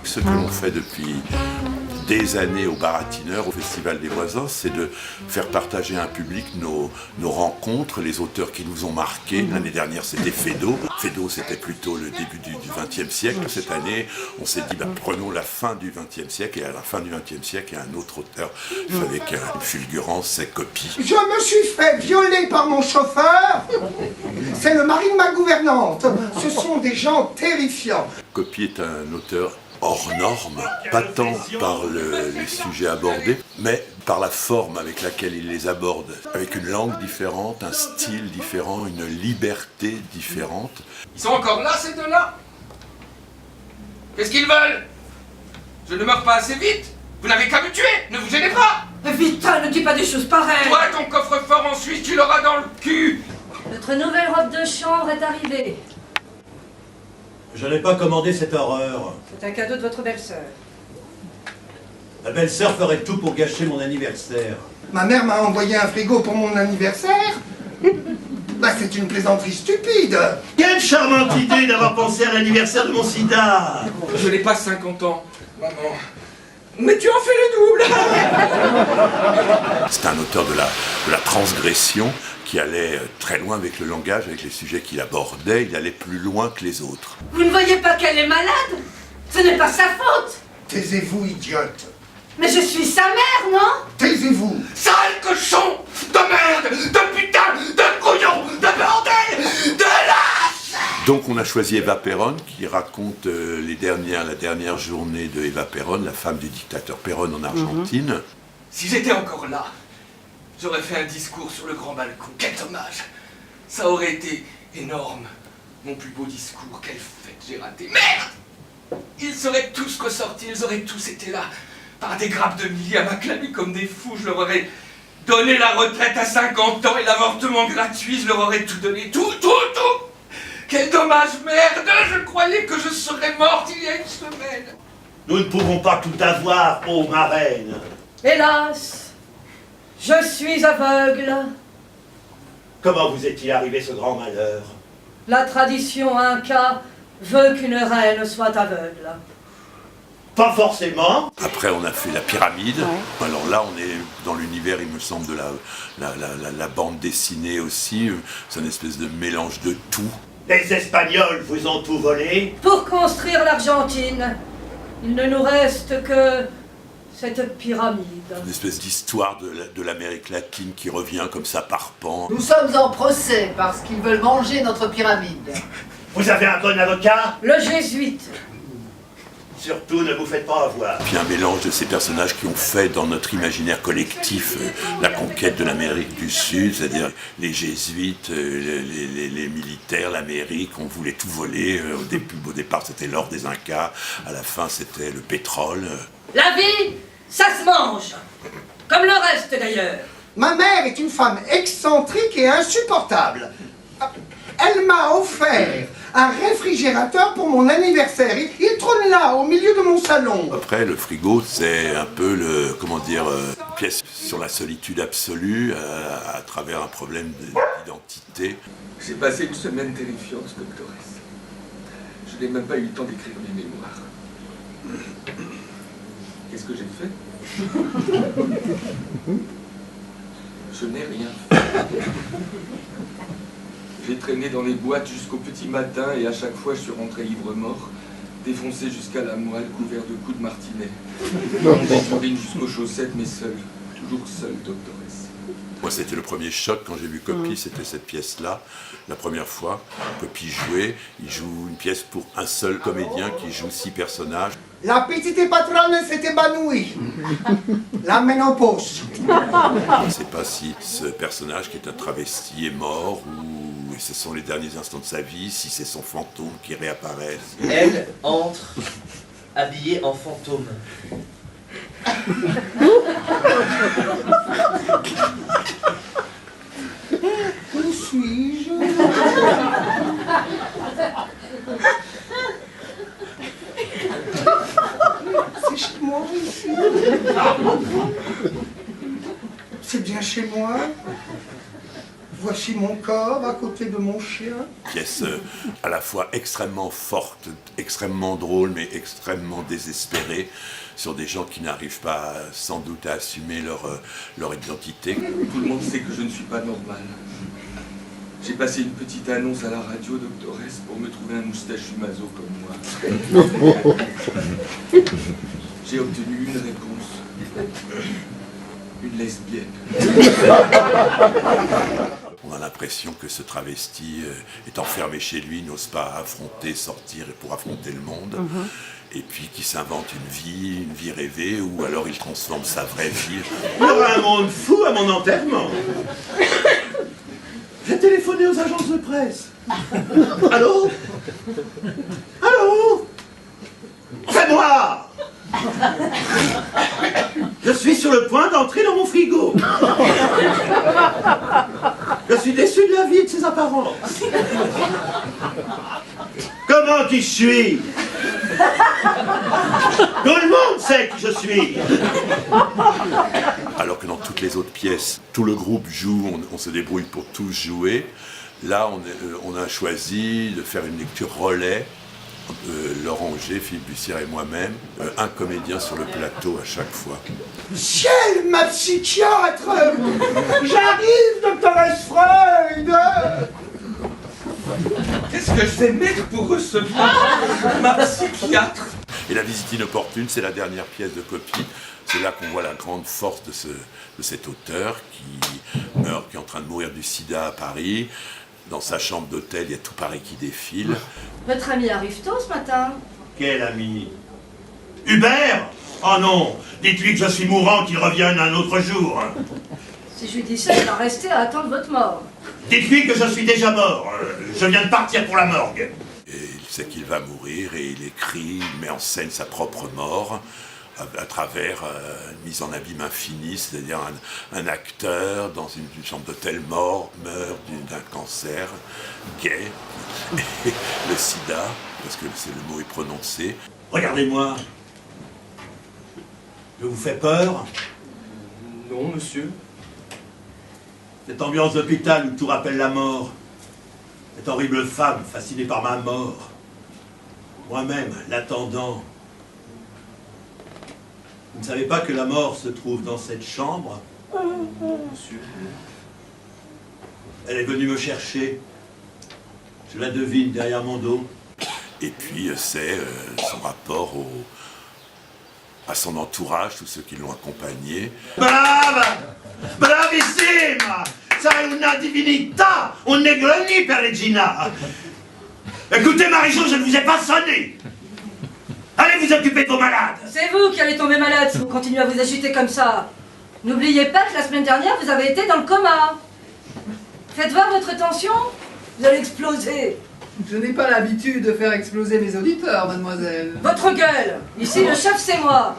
Ce que l'on fait depuis des années au Baratineur, au Festival des Voisins, c'est de faire partager à un public nos rencontres, les auteurs qui nous ont marqués. L'année dernière, c'était Feydeau. Feydeau, c'était plutôt le début du XXe siècle. Cette année, on s'est dit, prenons la fin du XXe siècle, et à la fin du XXe siècle, il y a un autre auteur avec une fulgurance, c'est Copy. Je me suis fait violer par mon chauffeur. C'est le mari de ma gouvernante. Ce sont des gens terrifiants. Copy est un auteur hors norme, pas tant par les sujets abordés, mais par la forme avec laquelle il les aborde, avec une langue différente, un style différent, une liberté différente. Ils sont encore là, ces deux-là? Qu'est-ce qu'ils veulent? Je ne meurs pas assez vite? Vous n'avez qu'à me tuer, ne vous gênez pas! Putain, ne dis pas des choses pareilles! Toi, ton coffre-fort en Suisse, tu l'auras dans le cul! Notre nouvelle robe de chambre est arrivée. Je n'ai pas commandé cette horreur. C'est un cadeau de votre belle-sœur. Ma belle-sœur ferait tout pour gâcher mon anniversaire. Ma mère m'a envoyé un frigo pour mon anniversaire. C'est une plaisanterie stupide. Quelle charmante idée d'avoir pensé à l'anniversaire de mon sida. Je n'ai pas 50 ans, maman. Mais tu en fais le double. C'est un auteur de la transgression qui allait très loin avec le langage, avec les sujets qu'il abordait. Il allait plus loin que les autres. Vous ne voyez pas qu'elle est malade? Ce n'est pas sa faute! Taisez-vous, idiote. Mais je suis sa mère, non? Taisez-vous. Sale cochon! De merde! De putain! De couillon! De bordel! De lâche! Donc on a choisi Eva Perón, qui raconte la dernière journée de Eva Perón, la femme du dictateur Perón en Argentine. Si j'étais encore là, j'aurais fait un discours sur le grand balcon. Quel dommage! Ça aurait été énorme. Mon plus beau discours. Quelle fête j'ai raté. Merde! Ils seraient tous ressortis, ils auraient tous été là. Par des grappes de milliers à m'acclamer comme des fous. Je leur aurais donné la retraite à 50 ans et l'avortement gratuit. Je leur aurais tout donné. Tout! Quel dommage, merde! Je croyais que je serais morte il y a une semaine. Nous ne pouvons pas tout avoir, ô marraine. Hélas, je suis aveugle. Comment vous est-il arrivé ce grand malheur? La tradition inca veut qu'une reine soit aveugle. Pas forcément. Après, on a fait la pyramide. Ouais. Alors là, on est dans l'univers, il me semble, de la bande dessinée aussi. C'est une espèce de mélange de tout. Les Espagnols vous ont tout volé. Pour construire l'Argentine, il ne nous reste que cette pyramide. Une espèce d'histoire de l'Amérique latine qui revient comme ça par pans. Nous sommes en procès parce qu'ils veulent manger notre pyramide. Vous avez un bon avocat? Le jésuite. Surtout, ne vous faites pas avoir. Puis un mélange de ces personnages qui ont fait dans notre imaginaire collectif la conquête de l'Amérique du Sud, c'est-à-dire les jésuites, les militaires, l'Amérique, on voulait tout voler. Au départ, c'était l'or des Incas, à la fin, c'était le pétrole. La vie, ça se mange. Comme le reste d'ailleurs. Ma mère est une femme excentrique et insupportable. Elle m'a offert un réfrigérateur pour mon anniversaire. Il trône là, au milieu de mon salon. Après, le frigo, c'est un peu une pièce sur la solitude absolue à travers un problème d'identité. J'ai passé une semaine terrifiante, doctoresse. Je n'ai même pas eu le temps d'écrire mes mémoires. Qu'est-ce que j'ai fait? Je n'ai rien fait. J'ai traîné dans les boîtes jusqu'au petit matin et à chaque fois je suis rentré ivre-mort, défoncé jusqu'à la moelle, couvert de coups de martinet. Des turbines jusqu'aux chaussettes, mais seul, toujours seul, doctoresse. Moi, c'était le premier choc quand j'ai vu Copy, c'était cette pièce-là. La première fois, Copy jouait, il joue une pièce pour un seul comédien qui joue 6 personnages. La petite patronne s'est évanouie. La ménopause. On ne sait pas si ce personnage qui est un travesti est mort ou ce sont les derniers instants de sa vie, si c'est son fantôme qui réapparaît. Elle entre habillée en fantôme. Où suis-je? C'est chez moi ici. C'est bien chez moi. Voici mon corps à côté de mon chien. Pièce à la fois extrêmement forte, extrêmement drôle, mais extrêmement désespérée, sur des gens qui n'arrivent pas sans doute à assumer leur identité. Tout le monde sait que je ne suis pas normal. J'ai passé une petite annonce à la radio, doctoresse, pour me trouver un moustachu maso comme moi. J'ai obtenu une réponse. Une lesbienne. On a l'impression que ce travesti est enfermé chez lui, n'ose pas affronter, sortir pour affronter le monde. Et puis qui s'invente une vie rêvée, ou alors il transforme sa vraie vie. Il y aura un monde fou à mon enterrement. J'ai téléphoné aux agences de presse. Allô? Allô? C'est moi! Je suis sur le point d'entrer dans mon frigo. Je suis déçu de la vie et de ses apparences. Comment qui je suis? Tout le monde sait qui je suis. Alors que dans toutes les autres pièces, tout le groupe joue, on se débrouille pour tous jouer. Là, on a choisi de faire une lecture relais. Laurent Auger, Philippe Bussière et moi-même, un comédien sur le plateau à chaque fois. Ciel, ma psychiatre! J'arrive, doctoresse Freud! Qu'est-ce que je vais mettre pour recevoir ma psychiatre? Et La visite inopportune, c'est la dernière pièce de copie. C'est là qu'on voit la grande force de cet auteur qui meurt, qui est en train de mourir du sida à Paris. Dans sa chambre d'hôtel, il y a tout Paris qui défile. Votre ami arrive tôt ce matin. Quel ami? Hubert? Oh non, dites-lui que je suis mourant, qu'il revienne un autre jour. Si je lui dis ça, il va rester à attendre votre mort. Dites-lui que je suis déjà mort. Je viens de partir pour la morgue. Et il sait qu'il va mourir et il écrit, il met en scène sa propre mort à travers une mise en abîme infinie, c'est-à-dire un acteur dans une chambre d'hôtel meurt d'un cancer, gay, et le sida, parce que le mot est prononcé. Regardez-moi. Je vous fais peur? Non, monsieur. Cette ambiance d'hôpital où tout rappelle la mort. Cette horrible femme fascinée par ma mort. Moi-même, l'attendant. Vous ne savez pas que la mort se trouve dans cette chambre? Monsieur. Elle est venue me chercher. Je la devine derrière mon dos. Et puis c'est son rapport à son entourage, tous ceux qui l'ont accompagné. Brava! Bravissima! Sei una divinità! Un negroni per Regina! Écoutez, Marie-Jo, je ne vous ai pas sonné! Allez vous occuper de vos malades! C'est vous qui allez tomber malade si vous continuez à vous agiter comme ça. N'oubliez pas que la semaine dernière, vous avez été dans le coma. Faites voir votre tension, vous allez exploser. Je n'ai pas l'habitude de faire exploser mes auditeurs, mademoiselle. Votre gueule. Ici, le chef, c'est moi.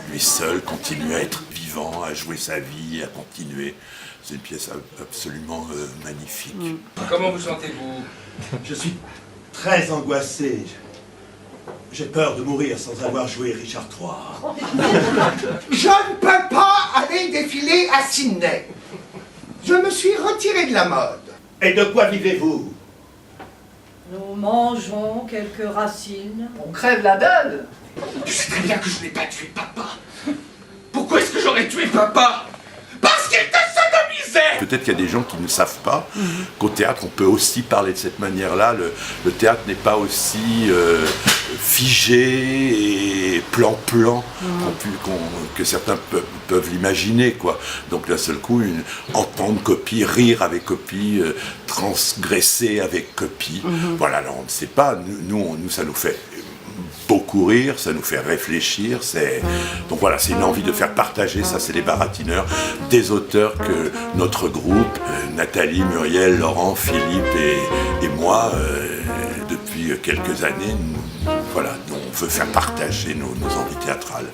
Lui seul continue à être vivant, à jouer sa vie, à continuer. C'est une pièce absolument magnifique. Comment vous sentez-vous? Je suis très angoissé. J'ai peur de mourir sans avoir joué Richard III. Je ne peux pas aller défiler à Sydney. Je me suis retiré de la mode. Et de quoi vivez-vous? Nous mangeons quelques racines. On crève la dalle. Tu sais très bien que je n'ai pas tué papa. Pourquoi est-ce que j'aurais tué papa? Parce qu'il te sodomisait. Peut-être qu'il y a des gens qui ne savent pas qu'au théâtre, on peut aussi parler de cette manière-là. Le théâtre n'est pas aussi figé et plan-plan que certains peuvent l'imaginer, quoi. Donc d'un seul coup, entendre copie, rire avec copie, transgresser avec copie. Voilà, alors on ne sait pas. Nous, ça nous fait beaucoup rire, ça nous fait réfléchir. Donc voilà, c'est une envie de faire partager, ça c'est les baratineurs, des auteurs que notre groupe, Nathalie, Muriel, Laurent, Philippe et moi, depuis quelques années, voilà, on veut faire partager nos envies théâtrales.